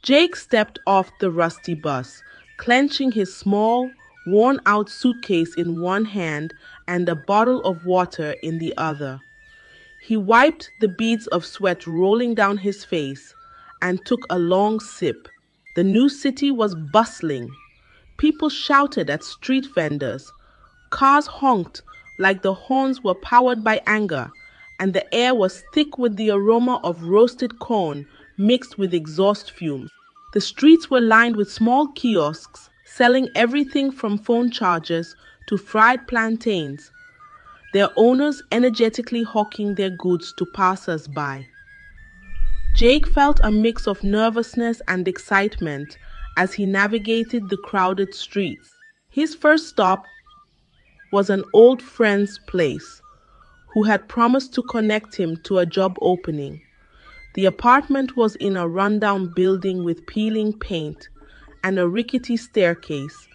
Jake stepped off the rusty bus, clenching his small, worn-out suitcase in one hand and a bottle of water in the other. He wiped the beads of sweat rolling down his face and took a long sip. The new city was bustling. People shouted at street vendors. Cars honked like the horns were powered by anger, and the air was thick with the aroma of roasted corn mixed with exhaust fumes. The streets were lined with small kiosks selling everything from phone chargers to fried plantains, their owners energetically hawking their goods to passers-by. Jake felt a mix of nervousness and excitement as he navigated the crowded streets. His first stop was an old friend's place, who had promised to connect him to a job opening. The apartment was in a rundown building with peeling paint and a rickety staircase,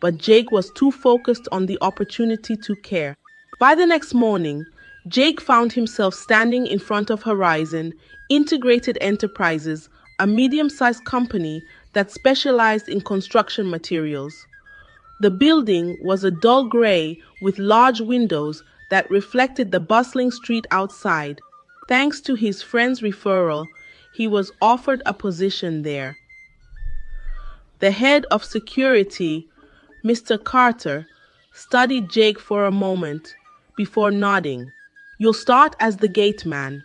but Jake was too focused on the opportunity to care. By the next morning, Jake found himself standing in front of Horizon Integrated Enterprises, a medium-sized company that specialized in construction materials. The building was a dull gray with large windows that reflected the bustling street outside. Thanks to his friend's referral, he was offered a position there. The head of security, Mr. Carter, studied Jake for a moment before nodding. You'll start as the gateman.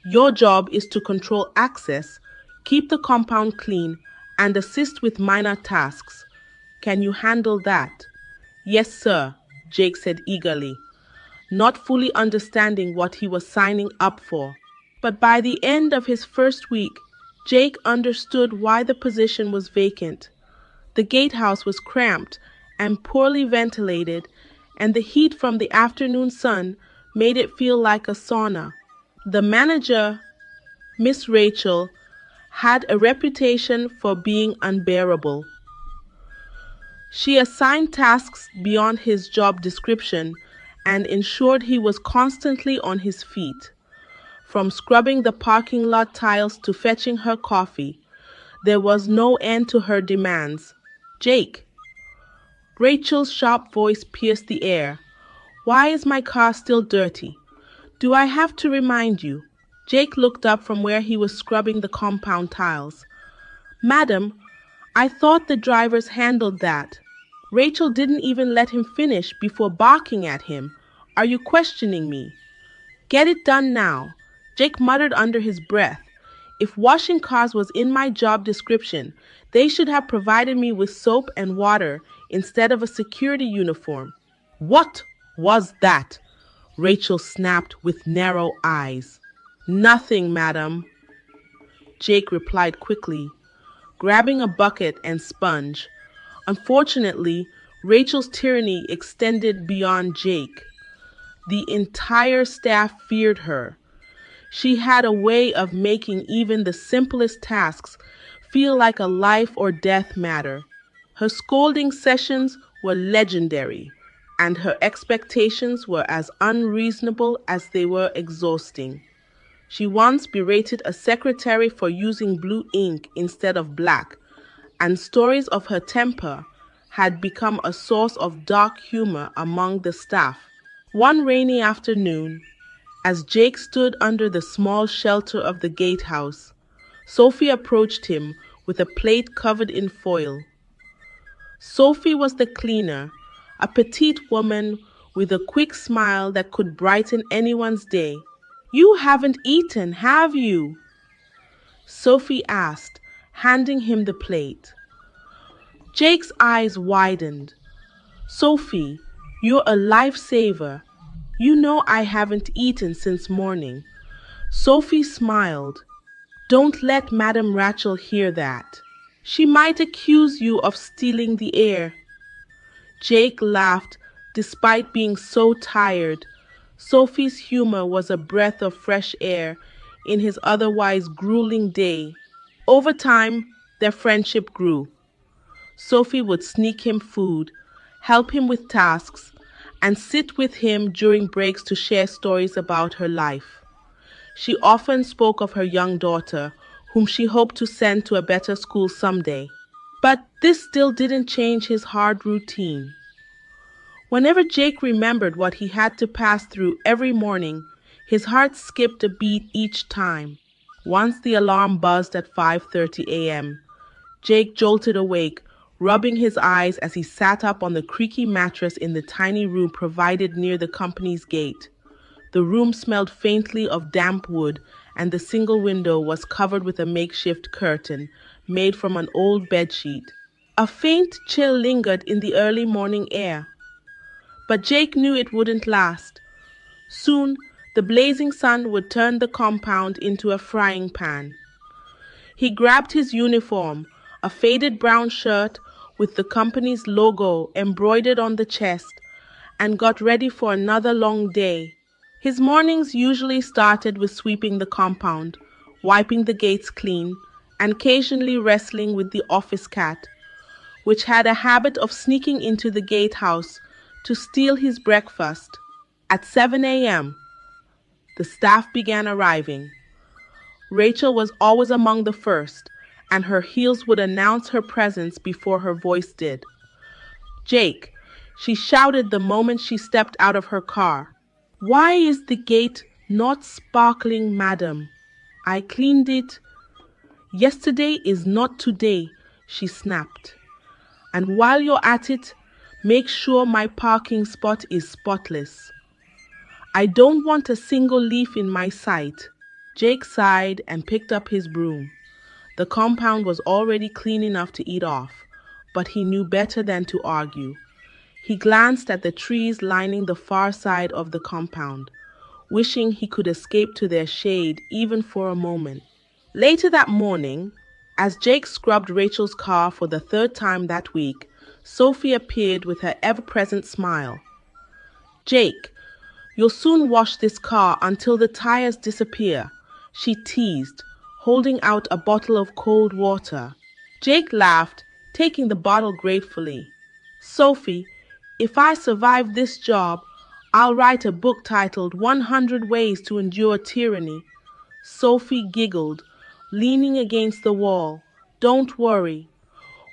Your job is to control access, keep the compound clean, and assist with minor tasks. Can you handle that? Yes, sir, Jake said eagerly, not fully understanding what he was signing up for. But by the end of his first week, Jake understood why the position was vacant. The gatehouse was cramped and poorly ventilated, and the heat from the afternoon sun made it feel like a sauna. The manager, Miss Rachel, had a reputation for being unbearable. She assigned tasks beyond his job description and ensured he was constantly on his feet. From scrubbing the parking lot tiles to fetching her coffee, there was no end to her demands. Jake. Rachel's sharp voice pierced the air. Why is my car still dirty? Do I have to remind you? Jake looked up from where he was scrubbing the compound tiles. Madam, I thought the drivers handled that. Rachel didn't even let him finish before barking at him. Are you questioning me? Get it done now. Jake muttered under his breath. If washing cars was in my job description, they should have provided me with soap and water instead of a security uniform. What was that? Rachel snapped with narrow eyes. Nothing, madam, Jake replied quickly, grabbing a bucket and sponge. Unfortunately, Rachel's tyranny extended beyond Jake. The entire staff feared her. She had a way of making even the simplest tasks feel like a life or death matter. Her scolding sessions were legendary, and her expectations were as unreasonable as they were exhausting. She once berated a secretary for using blue ink instead of black, and stories of her temper had become a source of dark humor among the staff. One rainy afternoon, as Jake stood under the small shelter of the gatehouse, Sophie approached him with a plate covered in foil. Sophie was the cleaner, a petite woman with a quick smile that could brighten anyone's day. You haven't eaten, have you? Sophie asked, handing him the plate. Jake's eyes widened. Sophie, you're a lifesaver. You know I haven't eaten since morning. Sophie smiled. Don't let Madame Rachel hear that. She might accuse you of stealing the air. Jake laughed despite being so tired. Sophie's humor was a breath of fresh air in his otherwise grueling day. Over time, their friendship grew. Sophie would sneak him food, help him with tasks, and sit with him during breaks to share stories about her life. She often spoke of her young daughter, whom she hoped to send to a better school someday. But this still didn't change his hard routine. Whenever Jake remembered what he had to pass through every morning, his heart skipped a beat each time. Once the alarm buzzed at 5:30 a.m., Jake jolted awake, rubbing his eyes as he sat up on the creaky mattress in the tiny room provided near the company's gate. The room smelled faintly of damp wood, and the single window was covered with a makeshift curtain made from an old bedsheet. A faint chill lingered in the early morning air, but Jake knew it wouldn't last. Soon, the blazing sun would turn the compound into a frying pan. He grabbed his uniform, a faded brown shirt with the company's logo embroidered on the chest, and got ready for another long day. His mornings usually started with sweeping the compound, wiping the gates clean, and occasionally wrestling with the office cat, which had a habit of sneaking into the gatehouse to steal his breakfast. At 7 a.m., the staff began arriving. Rachel was always among the first, and her heels would announce her presence before her voice did. "Jake," she shouted the moment she stepped out of her car. "Why is the gate not sparkling, madam? I cleaned it." "Yesterday is not today," she snapped. "And while you're at it, make sure my parking spot is spotless. I don't want a single leaf in my sight." Jake sighed and picked up his broom. The compound was already clean enough to eat off, but he knew better than to argue. He glanced at the trees lining the far side of the compound, wishing he could escape to their shade even for a moment. Later that morning, as Jake scrubbed Rachel's car for the third time that week, Sophie appeared with her ever-present smile. "Jake, you'll soon wash this car until the tires disappear," she teased, holding out a bottle of cold water. Jake laughed, taking the bottle gratefully. "Sophie, if I survive this job, I'll write a book titled 100 Ways to Endure Tyranny." Sophie giggled, leaning against the wall. "Don't worry.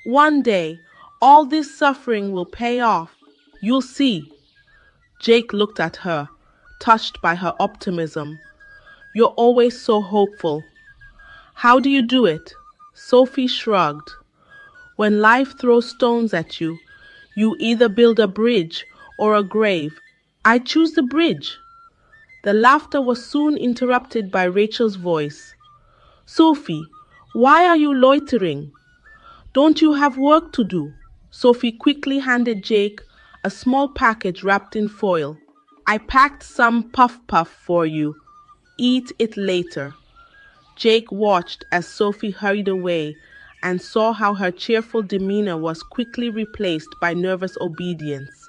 One day, all this suffering will pay off. You'll see." Jake looked at her, touched by her optimism. "You're always so hopeful." "How do you do it?" Sophie shrugged. "When life throws stones at you, you either build a bridge or a grave. I choose the bridge." The laughter was soon interrupted by Rachel's voice. "Sophie, why are you loitering? Don't you have work to do?" Sophie quickly handed Jake a small package wrapped in foil. "I packed some puff-puff for you. Eat it later." Jake watched as Sophie hurried away and saw how her cheerful demeanor was quickly replaced by nervous obedience.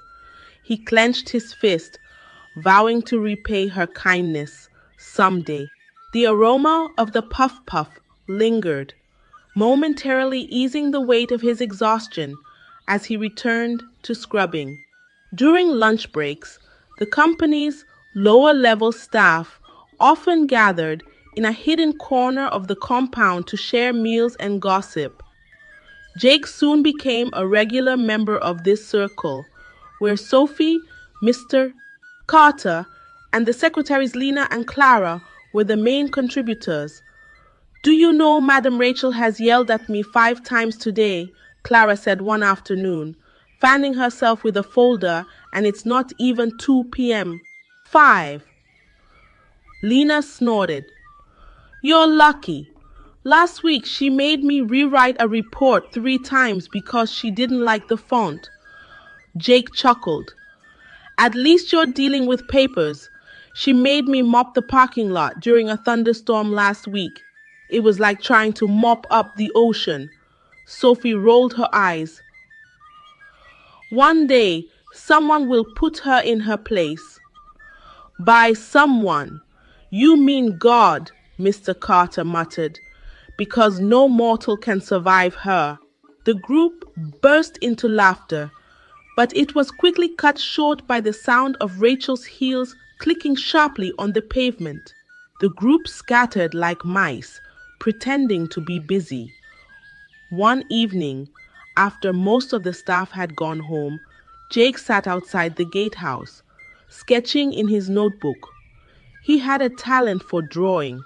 He clenched his fist, vowing to repay her kindness someday. The aroma of the puff-puff lingered, momentarily easing the weight of his exhaustion as he returned to scrubbing. During lunch breaks, the company's lower-level staff often gathered in a hidden corner of the compound to share meals and gossip. Jake soon became a regular member of this circle, where Sophie, Mr. Carter, and the secretaries Lena and Clara were the main contributors. "Do you know Madam Rachel has yelled at me 5 times today?" Clara said one afternoon, fanning herself with a folder, "and it's not even 2 p.m. 5. Lena snorted. "You're lucky. Last week she made me rewrite a report 3 times because she didn't like the font." Jake chuckled. "At least you're dealing with papers. She made me mop the parking lot during a thunderstorm last week. It was like trying to mop up the ocean." Sophie rolled her eyes. "One day, someone will put her in her place." "By someone, you mean God," Mr. Carter muttered, "because no mortal can survive her." The group burst into laughter, but it was quickly cut short by the sound of Rachel's heels clicking sharply on the pavement. The group scattered like mice, pretending to be busy. One evening, after most of the staff had gone home, Jake sat outside the gatehouse, sketching in his notebook. He had a talent for drawing,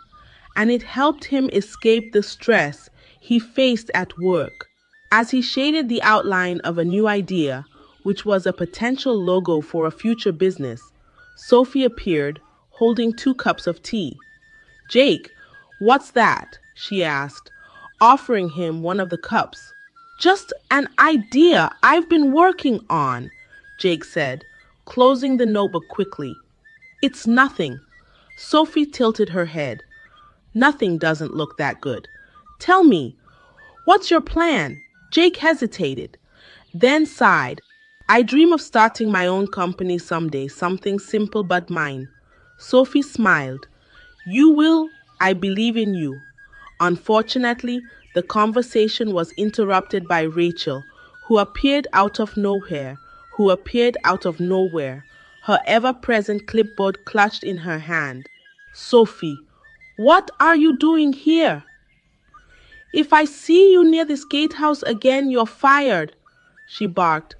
and it helped him escape the stress he faced at work. As he shaded the outline of a new idea, which was a potential logo for a future business, Sophie appeared, holding 2 cups of tea. "Jake, what's that?" she asked, offering him one of the cups. "Just an idea I've been working on," Jake said, closing the notebook quickly. "It's nothing." Sophie tilted her head. "Nothing doesn't look that good. Tell me, what's your plan?" Jake hesitated, then sighed. "I dream of starting my own company someday, something simple but mine." Sophie smiled. "You will, I believe in you." Unfortunately, the conversation was interrupted by Rachel, who appeared out of nowhere, her ever-present clipboard clutched in her hand. "Sophie, what are you doing here?" "If I see you near this gatehouse again, you're fired," she barked,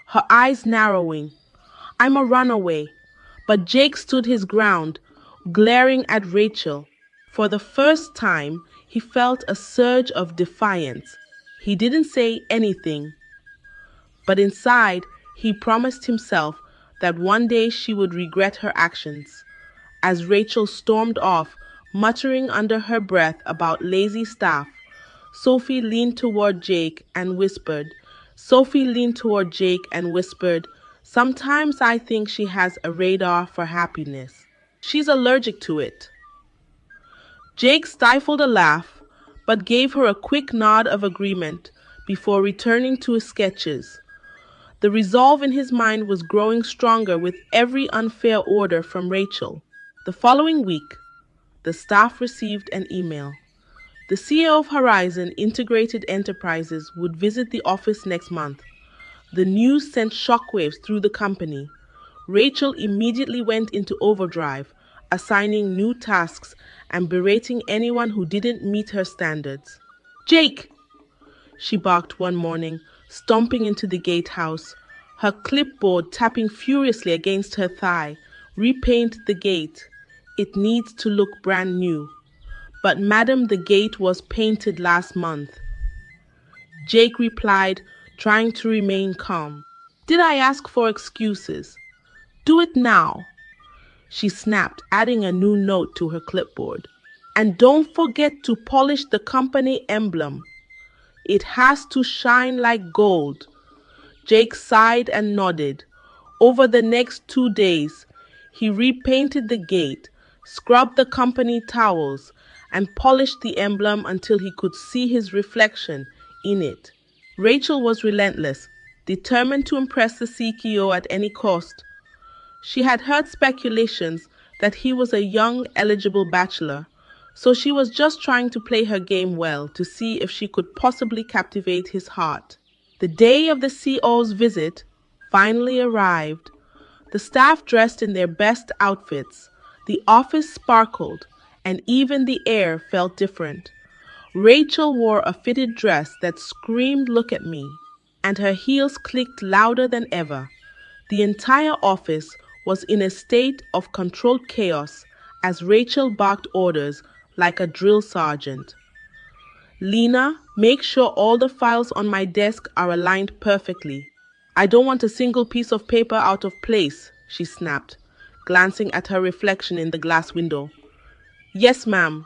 her eyes narrowing. "I'm a runaway." But Jake stood his ground, glaring at Rachel. For the first time, he felt a surge of defiance. He didn't say anything, but inside, he promised himself that one day she would regret her actions. As Rachel stormed off, muttering under her breath about lazy staff, Sophie leaned toward Jake and whispered, "Sometimes I think she has a radar for happiness. She's allergic to it." Jake stifled a laugh, but gave her a quick nod of agreement before returning to his sketches. The resolve in his mind was growing stronger with every unfair order from Rachel. The following week, the staff received an email. The CEO of Horizon Integrated Enterprises would visit the office next month. The news sent shockwaves through the company. Rachel immediately went into overdrive, assigning new tasks and berating anyone who didn't meet her standards. "Jake!" she barked one morning, stomping into the gatehouse, her clipboard tapping furiously against her thigh. "Repaint the gate. It needs to look brand new." "But madam, the gate was painted last month," Jake replied, trying to remain calm. "Did I ask for excuses? Do it now," she snapped, adding a new note to her clipboard. "And don't forget to polish the company emblem. It has to shine like gold." Jake sighed and nodded. Over the next 2 days, he repainted the gate, scrubbed the company towels, and polished the emblem until he could see his reflection in it. Rachel was relentless, determined to impress the CEO at any cost. She had heard speculations that he was a young, eligible bachelor, so she was just trying to play her game well to see if she could possibly captivate his heart. The day of the CEO's visit finally arrived. The staff dressed in their best outfits. The office sparkled, and even the air felt different. Rachel wore a fitted dress that screamed, "Look at me," and her heels clicked louder than ever. The entire office was in a state of controlled chaos as Rachel barked orders like a drill sergeant. "Lena, make sure all the files on my desk are aligned perfectly. I don't want a single piece of paper out of place," she snapped, glancing at her reflection in the glass window. "Yes, ma'am,"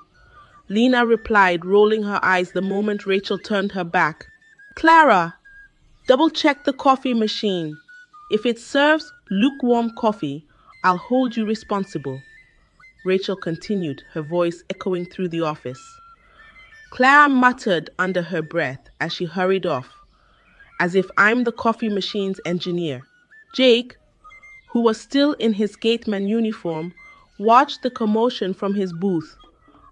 Lena replied, rolling her eyes the moment Rachel turned her back. "Clara, double-check the coffee machine. If it serves lukewarm coffee, I'll hold you responsible," Rachel continued, her voice echoing through the office. Clara muttered under her breath as she hurried off, "As if I'm the coffee machine's engineer." Jake, who was still in his Gateman uniform, watched the commotion from his booth.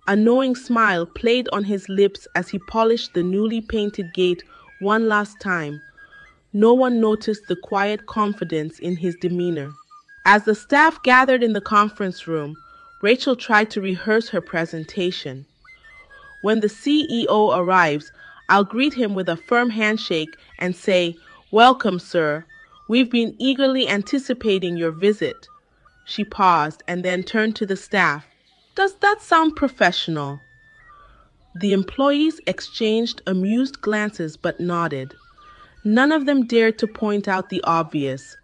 A knowing smile played on his lips as he polished the newly painted gate one last time. No one noticed the quiet confidence in his demeanor. As the staff gathered in the conference room, Rachel tried to rehearse her presentation. When the CEO arrives, I'll greet him with a firm handshake and say, "Welcome, sir. We've been eagerly anticipating your visit." She paused and then turned to the staff. "Does that sound professional?" The employees exchanged amused glances but nodded. None of them dared to point out the obvious,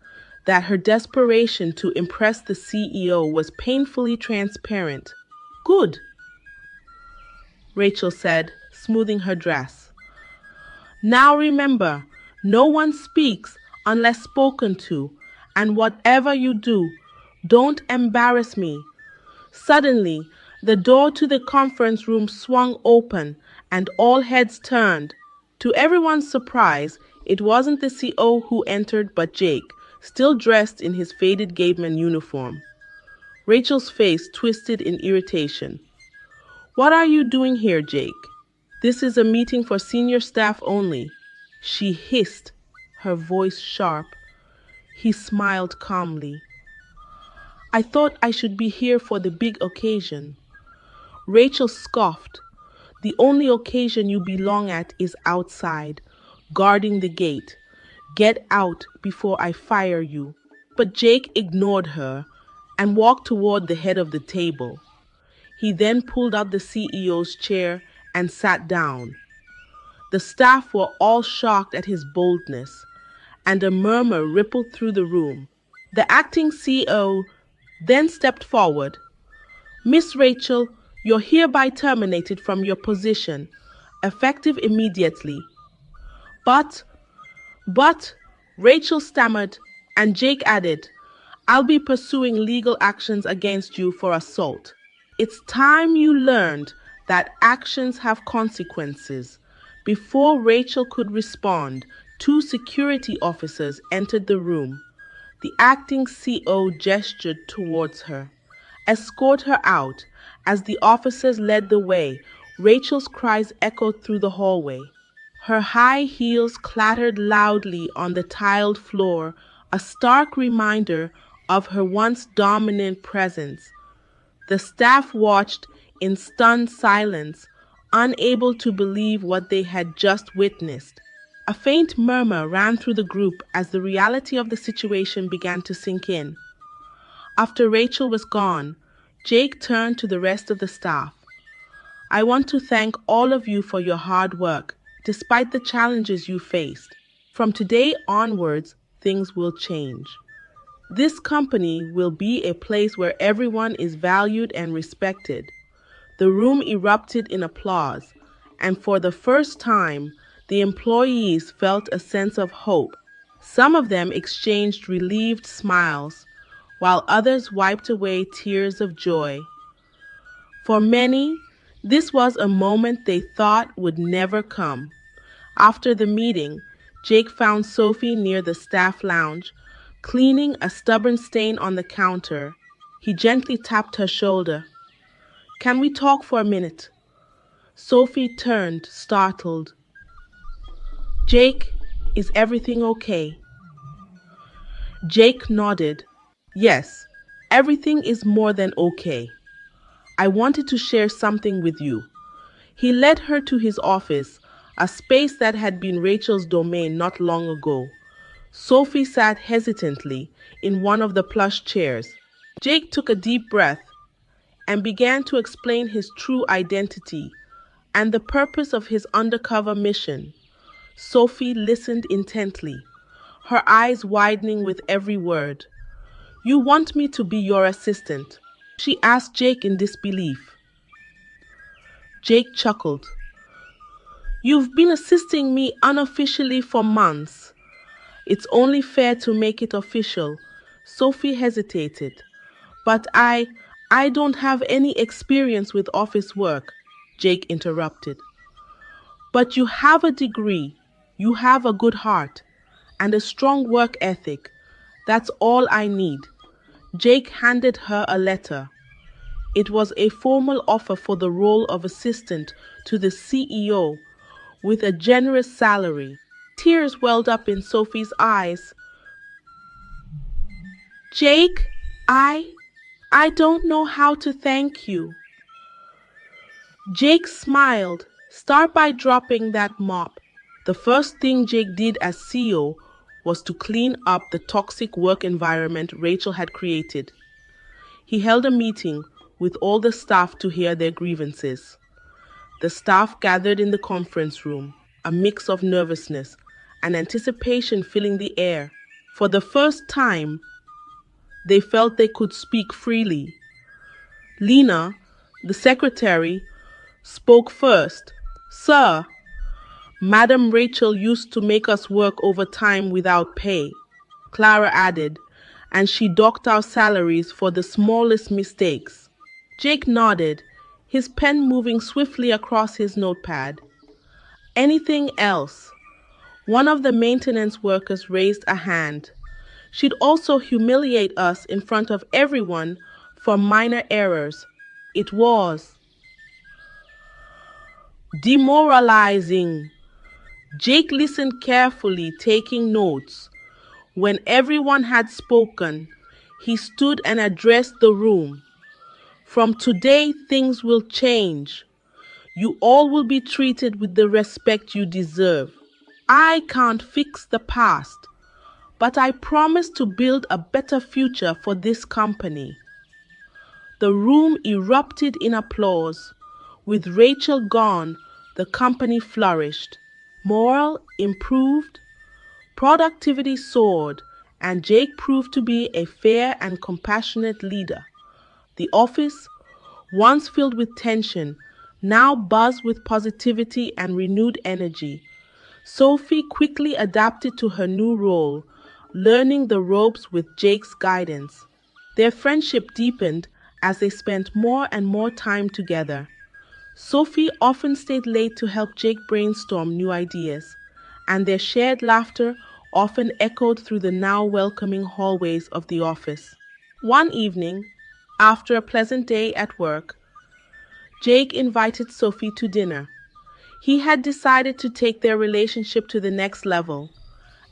that her desperation to impress the CEO was painfully transparent. "Good," Rachel said, smoothing her dress. "Now remember, no one speaks unless spoken to, and whatever you do, don't embarrass me." Suddenly, the door to the conference room swung open and all heads turned. To everyone's surprise, it wasn't the CO who entered but Jake, still dressed in his faded Gateman uniform. Rachel's face twisted in irritation. "What are you doing here, Jake?" "This is a meeting for senior staff only," she hissed, her voice sharp. He smiled calmly. "I thought I should be here for the big occasion." Rachel scoffed. "The only occasion you belong at is outside, guarding the gate. Get out before I fire you." But Jake ignored her and walked toward the head of the table. He then pulled out the CEO's chair and sat down. The staff were all shocked at his boldness, and a murmur rippled through the room. The acting CEO then stepped forward. "Miss Rachel, you're hereby terminated from your position, effective immediately." But, Rachel stammered, and Jake added, "I'll be pursuing legal actions against you for assault." It's time you learned that actions have consequences. Before Rachel could respond, two security officers entered the room. The acting CO gestured towards her. "Escort her out." As the officers led the way, Rachel's cries echoed through the hallway. Her high heels clattered loudly on the tiled floor, a stark reminder of her once dominant presence. The staff watched in stunned silence, unable to believe what they had just witnessed. A faint murmur ran through the group as the reality of the situation began to sink in. After Rachel was gone, Jake turned to the rest of the staff. "I want to thank all of you for your hard work, despite the challenges you faced. From today onwards, things will change. This company will be a place where everyone is valued and respected." The room erupted in applause, and for the first time, the employees felt a sense of hope. Some of them exchanged relieved smiles, while others wiped away tears of joy. For many, this was a moment they thought would never come. After the meeting, Jake found Sophie near the staff lounge, cleaning a stubborn stain on the counter. He gently tapped her shoulder. "Can we talk for a minute?" Sophie turned, startled. "Jake, is everything okay?" Jake nodded. "Yes, everything is more than okay. I wanted to share something with you." He led her to his office, a space that had been Rachel's domain not long ago. Sophie sat hesitantly in one of the plush chairs. Jake took a deep breath and began to explain his true identity and the purpose of his undercover mission. Sophie listened intently, her eyes widening with every word. "You want me to be your assistant?" she asked Jake in disbelief. Jake chuckled. "You've been assisting me unofficially for months. It's only fair to make it official." Sophie hesitated. "But I don't have any experience with office work," Jake interrupted. "But you have a degree, you have a good heart, and a strong work ethic. That's all I need." Jake handed her a letter. It was a formal offer for the role of assistant to the CEO with a generous salary. Tears welled up in Sophie's eyes. "Jake, I don't know how to thank you." Jake smiled. Start by dropping that mop. The first thing Jake did as CEO was to clean up the toxic work environment Rachel had created. He held a meeting with all the staff to hear their grievances. The staff gathered in the conference room, a mix of nervousness and anticipation filling the air. For the first time, they felt they could speak freely. Lena, the secretary, spoke first. Sir, Madam Rachel used to make us work overtime without pay, Clara added, and she docked our salaries for the smallest mistakes. Jake nodded, his pen moving swiftly across his notepad. Anything else? One of the maintenance workers raised a hand. She'd also humiliate us in front of everyone for minor errors. It was demoralizing. Jake listened carefully, taking notes. When everyone had spoken, he stood and addressed the room. From today, things will change. You all will be treated with the respect you deserve. I can't fix the past, but I promise to build a better future for this company. The room erupted in applause. With Rachel gone, the company flourished. Morale improved, productivity soared, and Jake proved to be a fair and compassionate leader. The office, once filled with tension, now buzzed with positivity and renewed energy. Sophie quickly adapted to her new role, learning the ropes with Jake's guidance. Their friendship deepened as they spent more and more time together. Sophie often stayed late to help Jake brainstorm new ideas, and their shared laughter often echoed through the now welcoming hallways of the office. One evening, after a pleasant day at work, Jake invited Sophie to dinner. He had decided to take their relationship to the next level,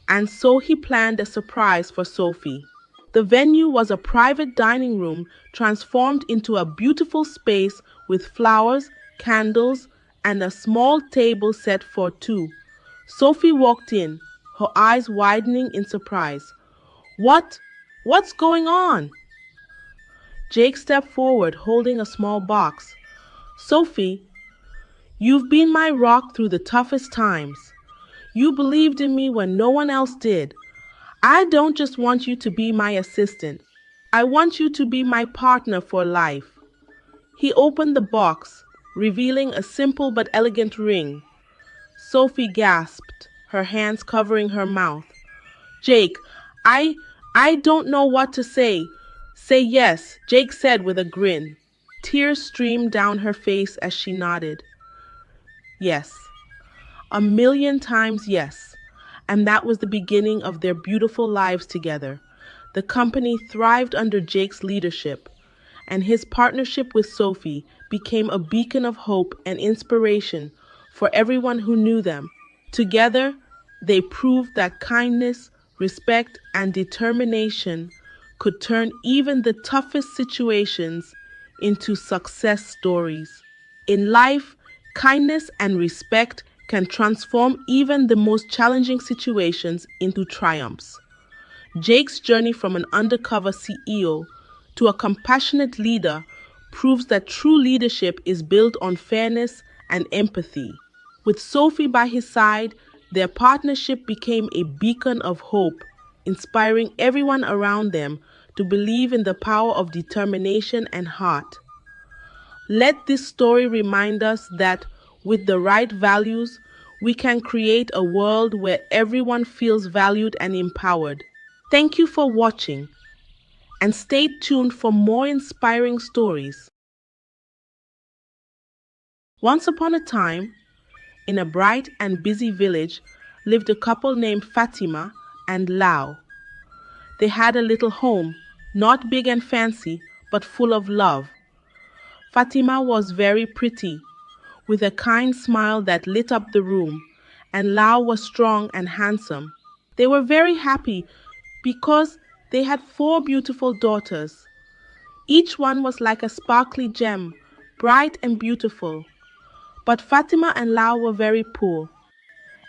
and so he planned a surprise for Sophie. The venue was a private dining room transformed into a beautiful space with flowers, candles, and a small table set for two. Sophie walked in, her eyes widening in surprise. What's going on? Jake stepped forward, holding a small box. Sophie, you've been my rock through the toughest times. You believed in me when no one else did. I don't just want you to be my assistant. I want you to be my partner for life. He opened the box, revealing a simple but elegant ring. Sophie gasped, her hands covering her mouth. Jake, I don't know what to say. Say yes, Jake said with a grin. Tears streamed down her face as she nodded. Yes. 1,000,000 times yes. And that was the beginning of their beautiful lives together. The company thrived under Jake's leadership, and his partnership with Sophie became a beacon of hope and inspiration for everyone who knew them. Together, they proved that kindness, respect, and determination could turn even the toughest situations into success stories. In life, kindness and respect can transform even the most challenging situations into triumphs. Jake's journey from an undercover CEO to a compassionate leader proves that true leadership is built on fairness and empathy. With Sophie by his side, their partnership became a beacon of hope, inspiring everyone around them to believe in the power of determination and heart. Let this story remind us that with the right values, we can create a world where everyone feels valued and empowered. Thank you for watching, and stay tuned for more inspiring stories. Once upon a time, in a bright and busy village, lived a couple named Fatima and Lao. They had a little home, not big and fancy, but full of love. Fatima was very pretty, with a kind smile that lit up the room, and Lao was strong and handsome. They were very happy because they had 4 beautiful daughters. Each one was like a sparkly gem, bright and beautiful. But Fatima and Lao were very poor.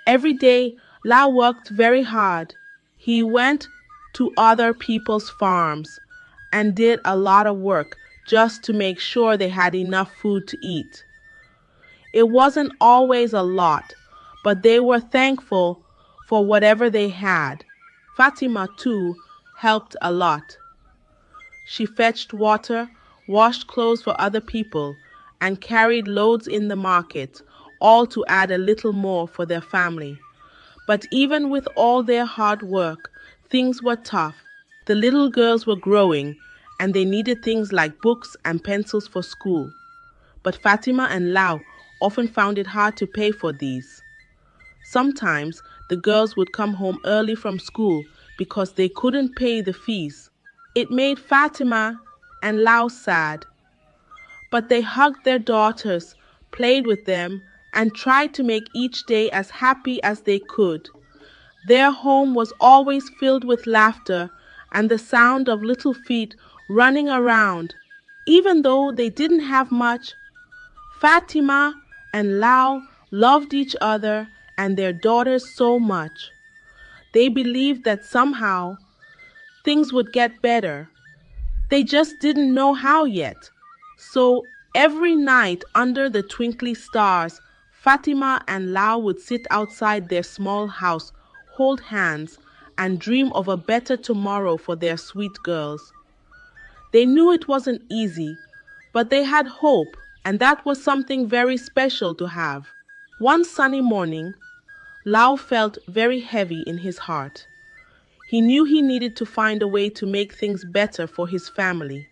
Every day, Lao worked very hard. He went to other people's farms and did a lot of work just to make sure they had enough food to eat. It wasn't always a lot, but they were thankful for whatever they had. Fatima, too, helped a lot. She fetched water, washed clothes for other people, and carried loads in the market, all to add a little more for their family. But even with all their hard work, things were tough. The little girls were growing, and they needed things like books and pencils for school. But Fatima and Lao often found it hard to pay for these. Sometimes the girls would come home early from school because they couldn't pay the fees. It made Fatima and Lao sad, but they hugged their daughters, played with them, and tried to make each day as happy as they could. Their home was always filled with laughter and the sound of little feet running around. Even though they didn't have much, Fatima and Lao loved each other and their daughters so much. They believed that somehow things would get better. They just didn't know how yet. So every night under the twinkly stars, Fatima and Lao would sit outside their small house, hold hands, and dream of a better tomorrow for their sweet girls. They knew it wasn't easy, but they had hope, and that was something very special to have. One sunny morning, Lao felt very heavy in his heart. He knew he needed to find a way to make things better for his family.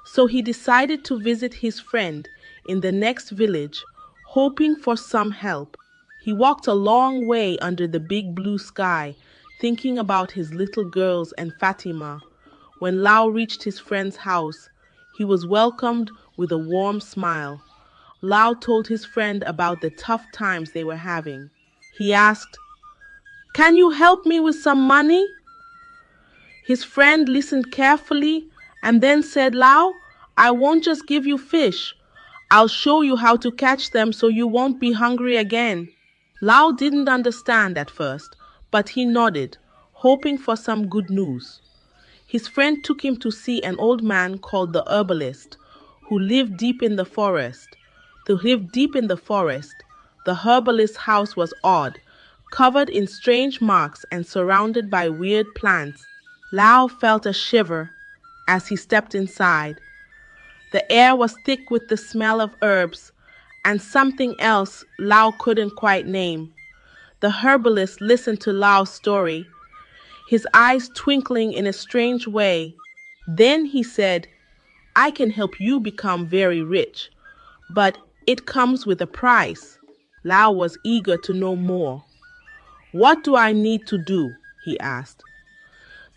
So he decided to visit his friend in the next village, hoping for some help. He walked a long way under the big blue sky, thinking about his little girls and Fatima. When Lao reached his friend's house, he was welcomed with a warm smile. Lao told his friend about the tough times they were having. He asked, "Can you help me with some money?" His friend listened carefully and then said, "Lao, I won't just give you fish. I'll show you how to catch them so you won't be hungry again." Lao didn't understand at first, but he nodded, hoping for some good news. His friend took him to see an old man called the Herbalist, who lived deep in the forest. The herbalist's house was odd, covered in strange marks and surrounded by weird plants. Lao felt a shiver as he stepped inside. The air was thick with the smell of herbs and something else Lao couldn't quite name. The herbalist listened to Lao's story, his eyes twinkling in a strange way. Then he said, "I can help you become very rich, but it comes with a price." Lao was eager to know more. "What do I need to do?" he asked.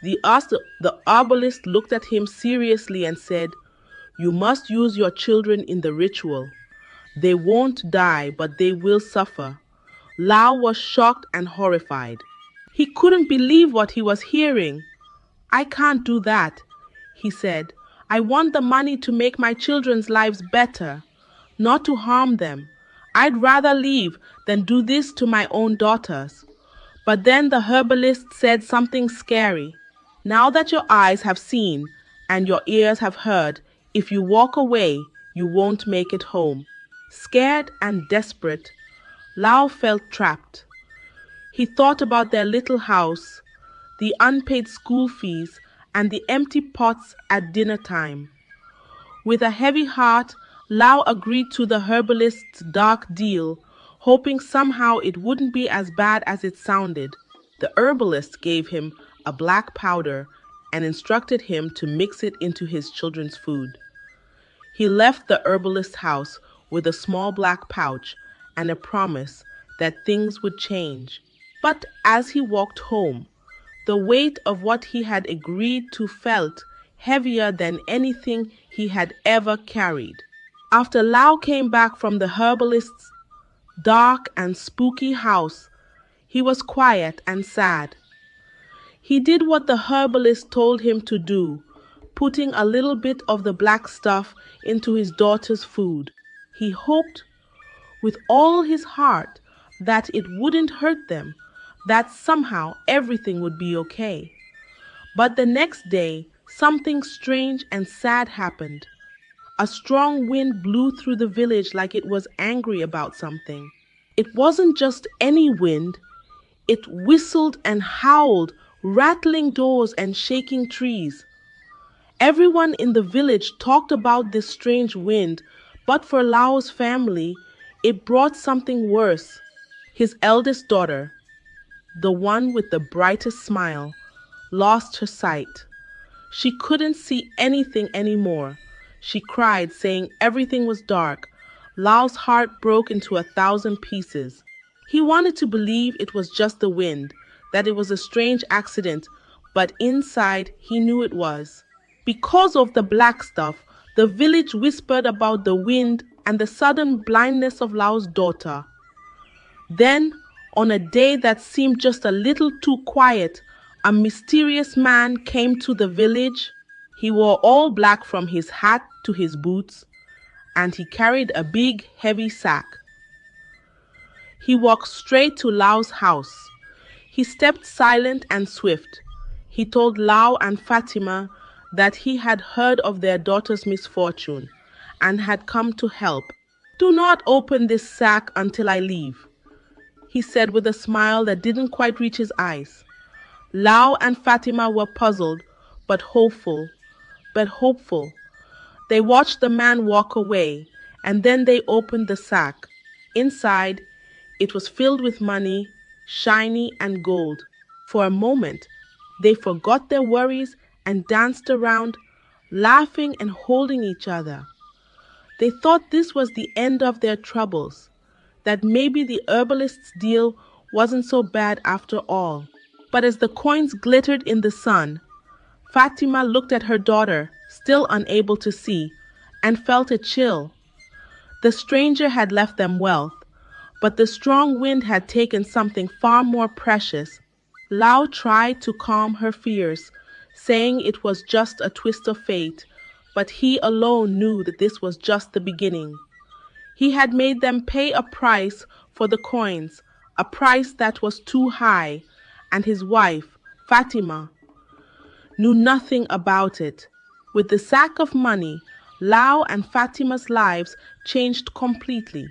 The herbalist looked at him seriously and said, "You must use your children in the ritual. They won't die, but they will suffer." Lao was shocked and horrified. He couldn't believe what he was hearing. "I can't do that," he said. "I want the money to make my children's lives better, not to harm them. I'd rather leave than do this to my own daughters." But then the herbalist said something scary. "Now that your eyes have seen and your ears have heard, if you walk away, you won't make it home." Scared and desperate, Lao felt trapped. He thought about their little house, the unpaid school fees, and the empty pots at dinner time. With a heavy heart, Lao agreed to the herbalist's dark deal, hoping somehow it wouldn't be as bad as it sounded. The herbalist gave him a black powder and instructed him to mix it into his children's food. He left the herbalist's house with a small black pouch and a promise that things would change. But as he walked home, the weight of what he had agreed to felt heavier than anything he had ever carried. After Lao came back from the herbalist's dark and spooky house, he was quiet and sad. He did what the herbalist told him to do, putting a little bit of the black stuff into his daughter's food. He hoped with all his heart that it wouldn't hurt them, that somehow everything would be okay. But the next day, something strange and sad happened. A strong wind blew through the village like it was angry about something. It wasn't just any wind, it whistled and howled, rattling doors and shaking trees. Everyone in the village talked about this strange wind, but for Lao's family, it brought something worse. His eldest daughter, the one with the brightest smile, lost her sight. She couldn't see anything anymore. She cried, saying everything was dark. Lao's heart broke into 1,000 pieces. He wanted to believe it was just the wind, that it was a strange accident, but inside he knew it was. Because of the black stuff, the village whispered about the wind and the sudden blindness of Lao's daughter. Then, on a day that seemed just a little too quiet, a mysterious man came to the village. He wore all black from his hat to his boots, and he carried a big, heavy sack. He walked straight to Lao's house. He stepped silent and swift. He told Lao and Fatima that he had heard of their daughter's misfortune and had come to help. "Do not open this sack until I leave," he said with a smile that didn't quite reach his eyes. Lao and Fatima were puzzled, but hopeful. They watched the man walk away, and then they opened the sack. Inside, it was filled with money, shiny and gold. For a moment, they forgot their worries and danced around, laughing and holding each other. They thought this was the end of their troubles, that maybe the herbalist's deal wasn't so bad after all. But as the coins glittered in the sun, Fatima looked at her daughter, still unable to see, and felt a chill. The stranger had left them wealth, but the strong wind had taken something far more precious. Lao tried to calm her fears, saying it was just a twist of fate, but he alone knew that this was just the beginning. He had made them pay a price for the coins, a price that was too high, and his wife, Fatima, knew nothing about it. With the sack of money, Lao and Fatima's lives changed completely.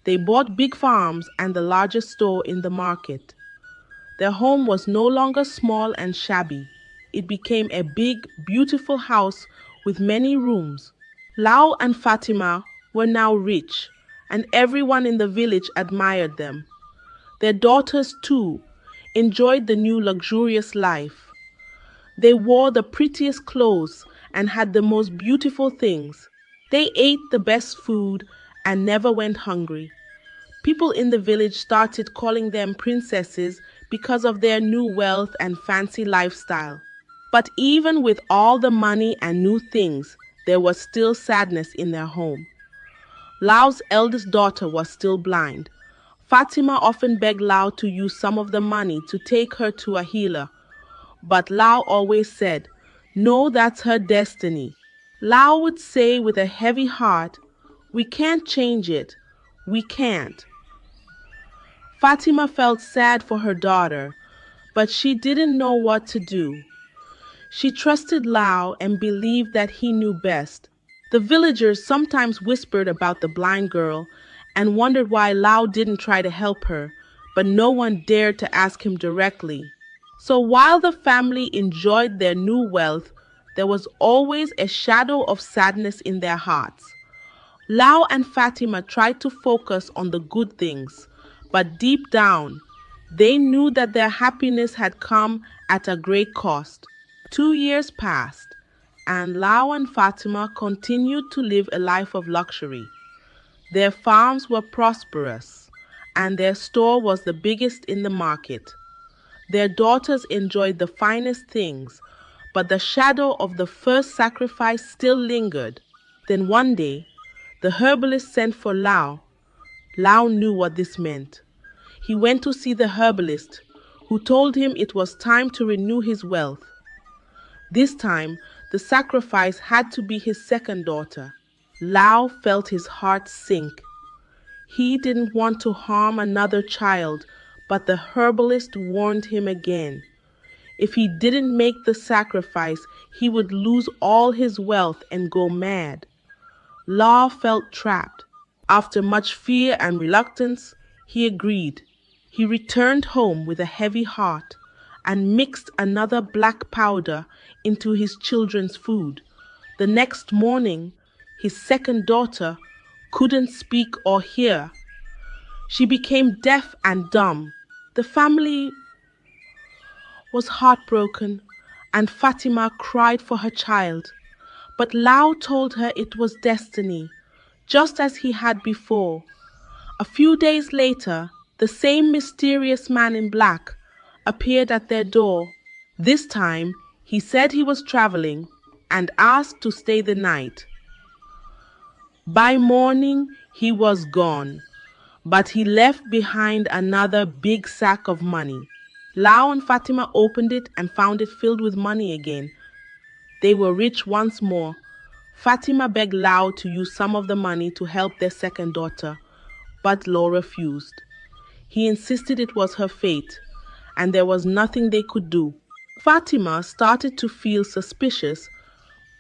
They bought big farms and the largest store in the market. Their home was no longer small and shabby. It became a big, beautiful house with many rooms. Lao and Fatima were now rich, and everyone in the village admired them. Their daughters, too, enjoyed the new luxurious life. They wore the prettiest clothes and had the most beautiful things. They ate the best food and never went hungry. People in the village started calling them princesses because of their new wealth and fancy lifestyle. But even with all the money and new things, there was still sadness in their home. Lao's eldest daughter was still blind. Fatima often begged Lao to use some of the money to take her to a healer, but Lao always said, "No, that's her destiny." Lao would say with a heavy heart, "We can't change it. We can't." Fatima felt sad for her daughter, but she didn't know what to do. She trusted Lao and believed that he knew best. The villagers sometimes whispered about the blind girl and wondered why Lao didn't try to help her, but no one dared to ask him directly. So while the family enjoyed their new wealth, there was always a shadow of sadness in their hearts. Lao and Fatima tried to focus on the good things, but deep down, they knew that their happiness had come at a great cost. 2 years passed, and Lao and Fatima continued to live a life of luxury. Their farms were prosperous, and their store was the biggest in the market. Their daughters enjoyed the finest things, but the shadow of the first sacrifice still lingered. Then one day, the herbalist sent for Lao. Lao knew what this meant. He went to see the herbalist, who told him it was time to renew his wealth. This time, the sacrifice had to be his second daughter. Lao felt his heart sink. He didn't want to harm another child, but the herbalist warned him again. If he didn't make the sacrifice, he would lose all his wealth and go mad. Lao felt trapped. After much fear and reluctance, he agreed. He returned home with a heavy heart and mixed another black powder into his children's food. The next morning, his second daughter couldn't speak or hear. She became deaf and dumb. The family was heartbroken, and Fatima cried for her child. But Lao told her it was destiny, just as he had before. A few days later, the same mysterious man in black appeared at their door. This time, he said he was traveling and asked to stay the night. By morning, he was gone, but he left behind another big sack of money. Lao and Fatima opened it and found it filled with money again. They were rich once more. Fatima begged Lao to use some of the money to help their second daughter, but Lao refused. He insisted it was her fate, and there was nothing they could do. Fatima started to feel suspicious,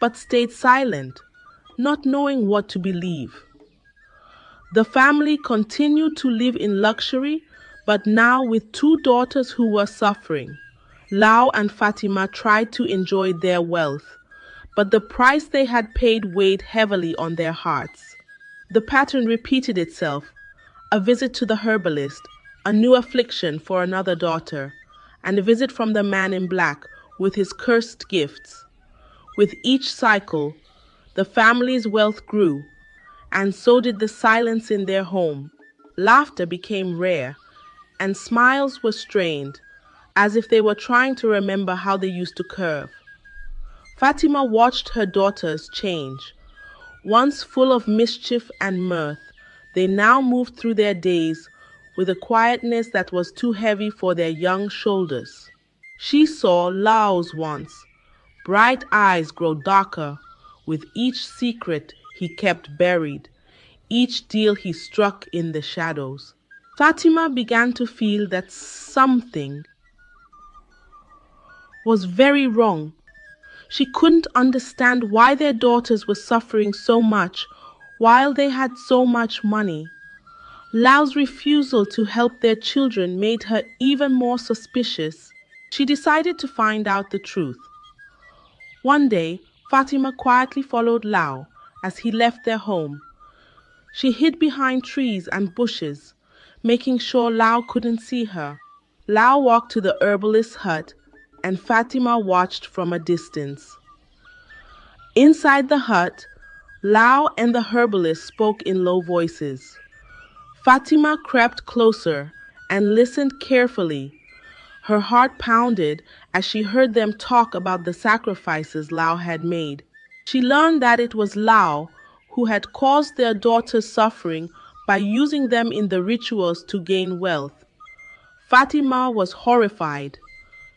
but stayed silent, not knowing what to believe. The family continued to live in luxury, but now with two daughters who were suffering. Lao and Fatima tried to enjoy their wealth, but the price they had paid weighed heavily on their hearts. The pattern repeated itself: a visit to the herbalist, a new affliction for another daughter, and a visit from the man in black with his cursed gifts. With each cycle, the family's wealth grew, and so did the silence in their home. Laughter became rare, and smiles were strained, as if they were trying to remember how they used to curve. Fatima watched her daughters change. Once full of mischief and mirth, they now moved through their days with a quietness that was too heavy for their young shoulders. She saw Lao's once bright eyes grow darker with each secret he kept buried, each deal he struck in the shadows. Fatima began to feel that something was very wrong. She couldn't understand why their daughters were suffering so much while they had so much money. Lao's refusal to help their children made her even more suspicious. She decided to find out the truth. One day, Fatima quietly followed Lao as he left their home. She hid behind trees and bushes, making sure Lao couldn't see her. Lao walked to the herbalist's hut, and Fatima watched from a distance. Inside the hut, Lao and the herbalist spoke in low voices. Fatima crept closer and listened carefully. Her heart pounded as she heard them talk about the sacrifices Lao had made. She learned that it was Lao who had caused their daughter's suffering by using them in the rituals to gain wealth. Fatima was horrified.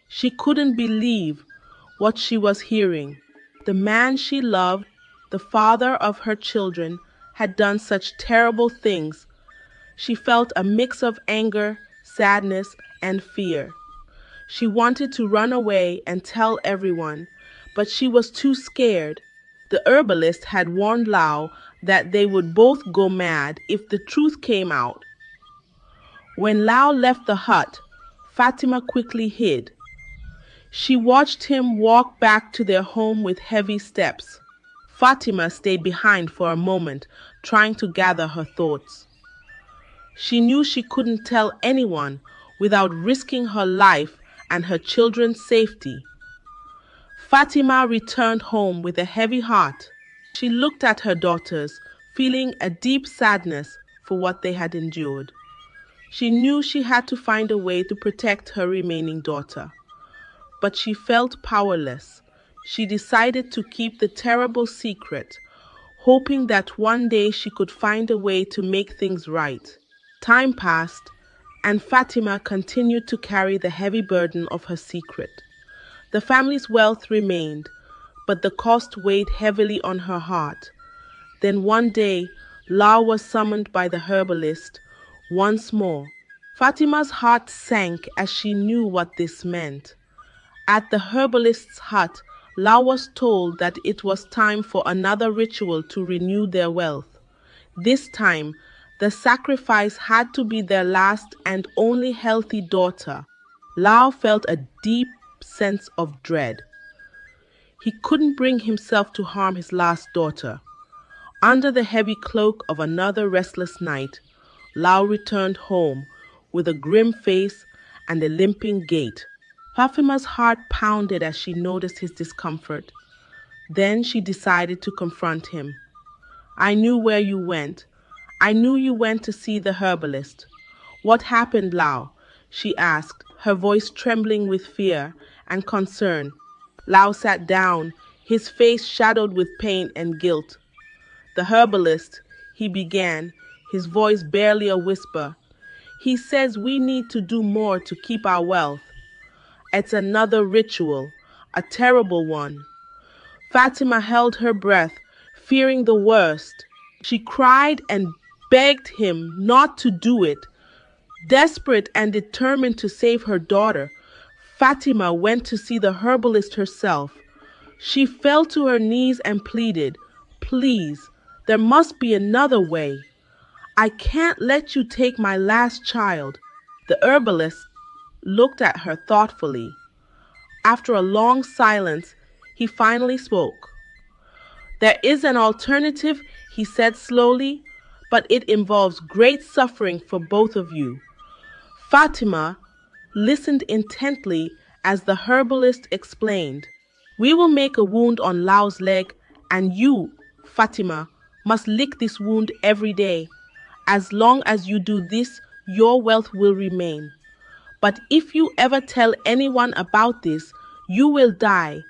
She couldn't believe what she was hearing. The man she loved, the father of her children, had done such terrible things. She felt a mix of anger, sadness, and fear. She wanted to run away and tell everyone, but she was too scared. The herbalist had warned Lao that they would both go mad if the truth came out. When Lao left the hut, Fatima quickly hid. She watched him walk back to their home with heavy steps. Fatima stayed behind for a moment, trying to gather her thoughts. She knew she couldn't tell anyone without risking her life and her children's safety. Fatima returned home with a heavy heart. She looked at her daughters, feeling a deep sadness for what they had endured. She knew she had to find a way to protect her remaining daughter. But she felt powerless. She decided to keep the terrible secret, hoping that one day she could find a way to make things right. Time passed, and Fatima continued to carry the heavy burden of her secret. The family's wealth remained, but the cost weighed heavily on her heart. Then one day, Lao was summoned by the herbalist once more. Fatima's heart sank as she knew what this meant. At the herbalist's hut, Lao was told that it was time for another ritual to renew their wealth. This time, the sacrifice had to be their last and only healthy daughter. Lao felt a deep sense of dread. He couldn't bring himself to harm his last daughter. Under the heavy cloak of another restless night, Lao returned home with a grim face and a limping gait. Fatima's heart pounded as she noticed his discomfort. Then she decided to confront him. "I knew where you went. I knew you went to see the herbalist. What happened, Lao?" she asked, her voice trembling with fear and concern. Lao sat down, his face shadowed with pain and guilt. "The herbalist," he began, his voice barely a whisper. "He says we need to do more to keep our wealth. It's another ritual, a terrible one." Fatima held her breath, fearing the worst. She cried and begged him not to do it. Desperate and determined to save her daughter, Fatima went to see the herbalist herself. She fell to her knees and pleaded, "Please, there must be another way. I can't let you take my last child." The herbalist looked at her thoughtfully. After a long silence, he finally spoke. "There is an alternative," he said slowly, "but it involves great suffering for both of you." Fatima listened intently as the herbalist explained. "We will make a wound on Lao's leg, and you, Fatima, must lick this wound every day. As long as you do this, your wealth will remain. But if you ever tell anyone about this, you will die."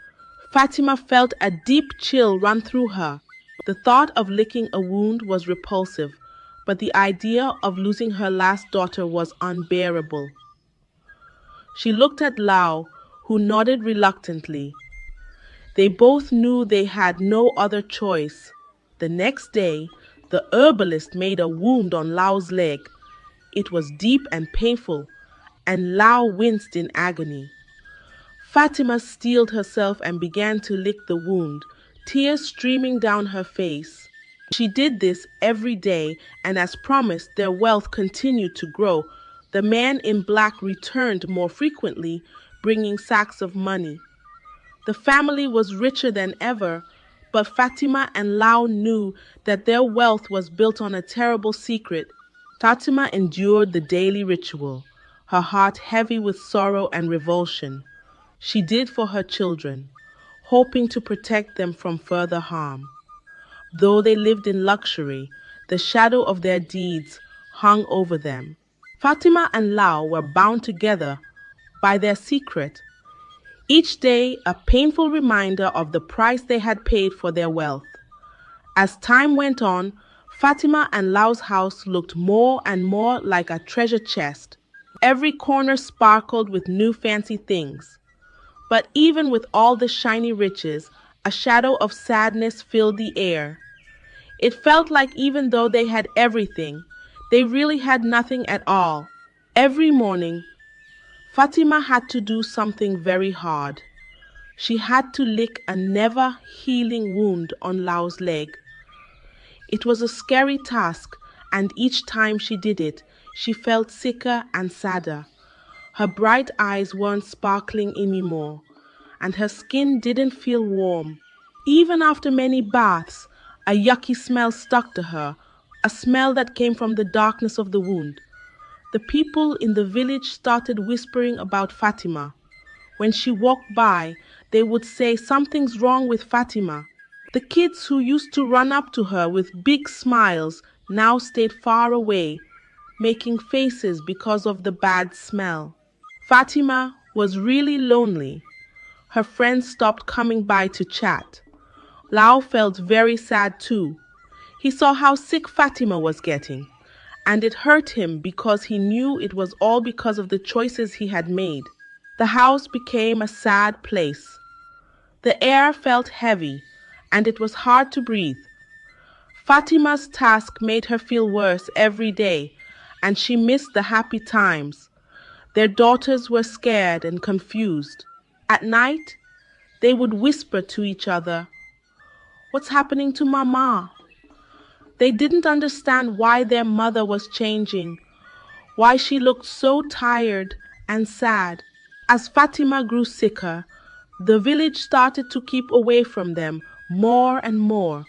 Fatima felt a deep chill run through her. The thought of licking a wound was repulsive, but the idea of losing her last daughter was unbearable. She looked at Lao, who nodded reluctantly. They both knew they had no other choice. The next day, the herbalist made a wound on Lao's leg. It was deep and painful, and Lao winced in agony. Fatima steeled herself and began to lick the wound, tears streaming down her face. She did this every day, and as promised, their wealth continued to grow. The man in black returned more frequently, bringing sacks of money. The family was richer than ever, but Fatima and Lao knew that their wealth was built on a terrible secret. Fatima endured the daily ritual, her heart heavy with sorrow and revulsion. She did for her children, hoping to protect them from further harm. Though they lived in luxury, the shadow of their deeds hung over them. Fatima and Lao were bound together by their secret, each day a painful reminder of the price they had paid for their wealth. As time went on, Fatima and Lao's house looked more and more like a treasure chest. Every corner sparkled with new fancy things. But even with all the shiny riches, a shadow of sadness filled the air. It felt like even though they had everything, they really had nothing at all. Every morning, Fatima had to do something very hard. She had to lick a never-healing wound on Lao's leg. It was a scary task, and each time she did it, she felt sicker and sadder. Her bright eyes weren't sparkling anymore, and her skin didn't feel warm. Even after many baths, a yucky smell stuck to her, a smell that came from the darkness of the wound. The people in the village started whispering about Fatima. When she walked by, they would say, "Something's wrong with Fatima." The kids who used to run up to her with big smiles now stayed far away, making faces because of the bad smell. Fatima was really lonely. Her friends stopped coming by to chat. Lao felt very sad too. He saw how sick Fatima was getting, and it hurt him because he knew it was all because of the choices he had made. The house became a sad place. The air felt heavy, and it was hard to breathe. Fatima's task made her feel worse every day, and she missed the happy times. Their daughters were scared and confused. At night, they would whisper to each other, "What's happening to Mama?" They didn't understand why their mother was changing, why she looked so tired and sad. As Fatima grew sicker, the village started to keep away from them more and more.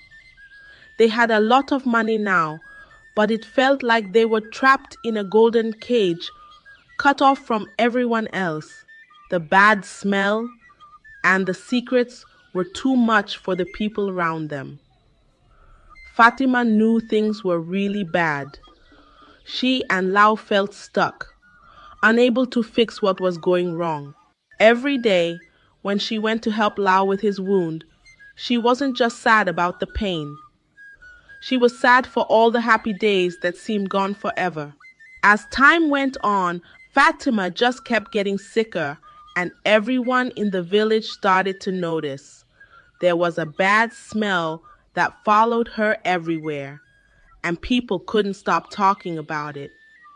They had a lot of money now, but it felt like they were trapped in a golden cage, cut off from everyone else. The bad smell and the secrets were too much for the people around them. Fatima knew things were really bad. She and Lao felt stuck, unable to fix what was going wrong. Every day, when she went to help Lao with his wound, she wasn't just sad about the pain. She was sad for all the happy days that seemed gone forever. As time went on, Fatima just kept getting sicker, and everyone in the village started to notice. There was a bad smell that followed her everywhere, and people couldn't stop talking about it.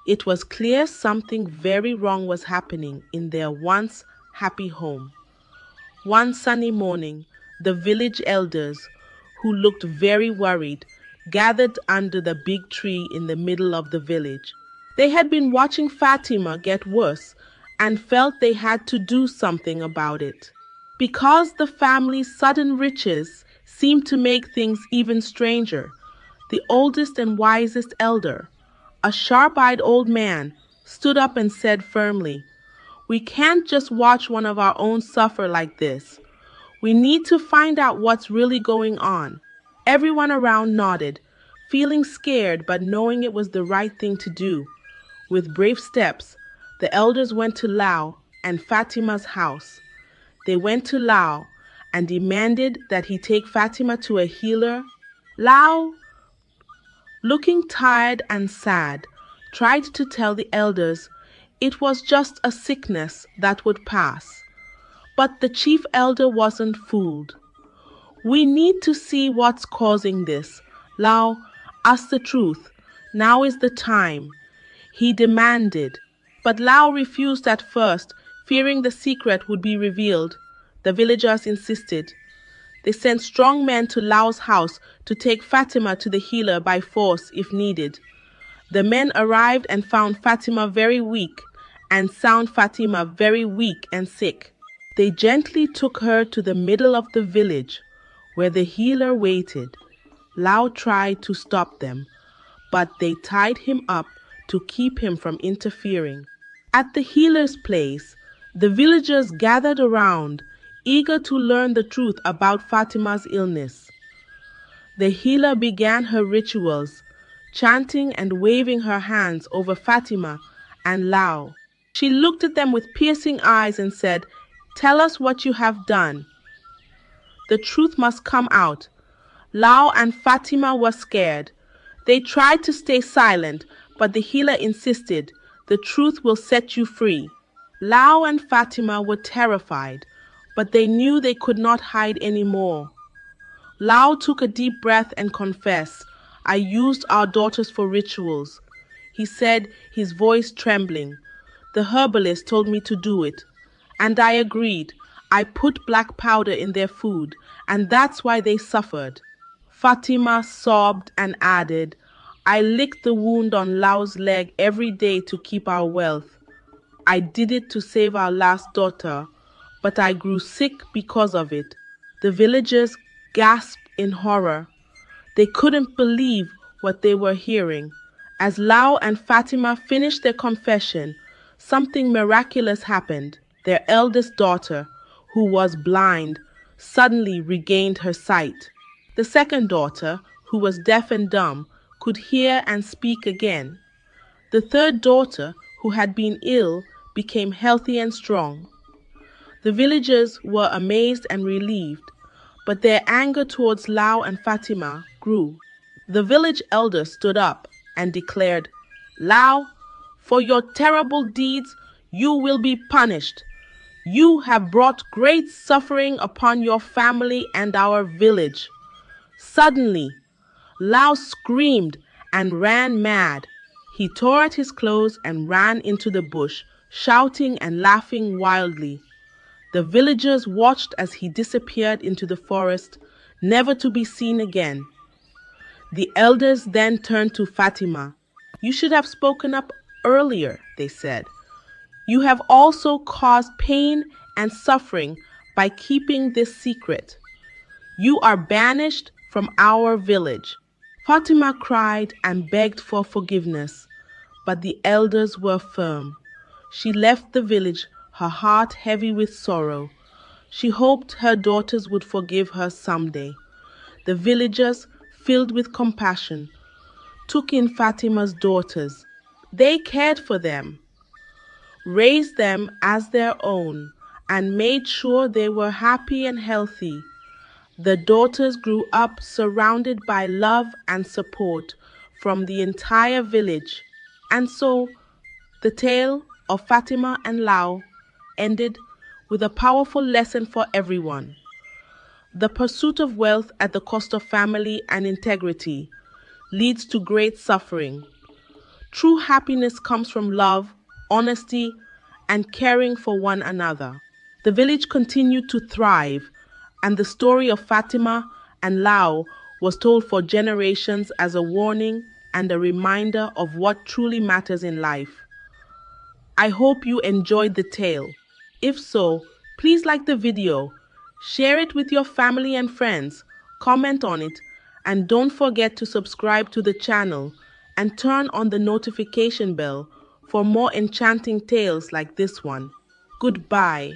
It was clear something very wrong was happening in their once happy home. One sunny morning, the village elders, who looked very worried, gathered under the big tree in the middle of the village. They had been watching Fatima get worse and felt they had to do something about it. Because the family's sudden riches seemed to make things even stranger, the oldest and wisest elder, a sharp-eyed old man, stood up and said firmly, "We can't just watch one of our own suffer like this. We need to find out what's really going on." Everyone around nodded, feeling scared but knowing it was the right thing to do. With brave steps, the elders went to Lao and Fatima's house. They went to Lao and demanded that he take Fatima to a healer. Lao, looking tired and sad, tried to tell the elders it was just a sickness that would pass. But the chief elder wasn't fooled. "We need to see what's causing this. Lao, ask the truth. Now is the time," he demanded. But Lao refused at first, fearing the secret would be revealed. The villagers insisted. They sent strong men to Lao's house to take Fatima to the healer by force if needed. The men arrived and found Fatima very weak, and found Fatima very weak and sick. They gently took her to the middle of the village, where the healer waited. Lao tried to stop them, but they tied him up to keep him from interfering. At the healer's place, the villagers gathered around, eager to learn the truth about Fatima's illness. The healer began her rituals, chanting and waving her hands over Fatima and Lao. She looked at them with piercing eyes and said, "Tell us what you have done." The truth must come out. Lao and Fatima were scared. They tried to stay silent, but the healer insisted, "The truth will set you free." Lao and Fatima were terrified, but they knew they could not hide anymore. Lao took a deep breath and confessed, "I used our daughters for rituals," he said, his voice trembling. "The herbalist told me to do it, and I agreed. I put black powder in their food, and that's why they suffered." Fatima sobbed and added, "I licked the wound on Lao's leg every day to keep our wealth. I did it to save our last daughter, but I grew sick because of it." The villagers gasped in horror. They couldn't believe what they were hearing. As Lao and Fatima finished their confession, something miraculous happened. Their eldest daughter, who was blind, suddenly regained her sight. The second daughter, who was deaf and dumb, could hear and speak again. The third daughter, who had been ill, became healthy and strong. The villagers were amazed and relieved, but their anger towards Lao and Fatima grew. The village elder stood up and declared, "Lao, for your terrible deeds you will be punished. You have brought great suffering upon your family and our village." Suddenly, Lao screamed and ran mad. He tore at his clothes and ran into the bush, shouting and laughing wildly. The villagers watched as he disappeared into the forest, never to be seen again. The elders then turned to Fatima. "You should have spoken up earlier," they said. "You have also caused pain and suffering by keeping this secret. You are banished from our village." Fatima cried and begged for forgiveness, but the elders were firm. She left the village, her heart heavy with sorrow. She hoped her daughters would forgive her someday. The villagers, filled with compassion, took in Fatima's daughters. They cared for them, raised them as their own, and made sure they were happy and healthy. The daughters grew up surrounded by love and support from the entire village. And so, the tale of Fatima and Lao ended with a powerful lesson for everyone. The pursuit of wealth at the cost of family and integrity leads to great suffering. True happiness comes from love, honesty, and caring for one another. The village continued to thrive, and the story of Fatima and Lao was told for generations as a warning and a reminder of what truly matters in life. I hope you enjoyed the tale. If so, please like the video, share it with your family and friends, comment on it, and don't forget to subscribe to the channel and turn on the notification bell for more enchanting tales like this one. Goodbye.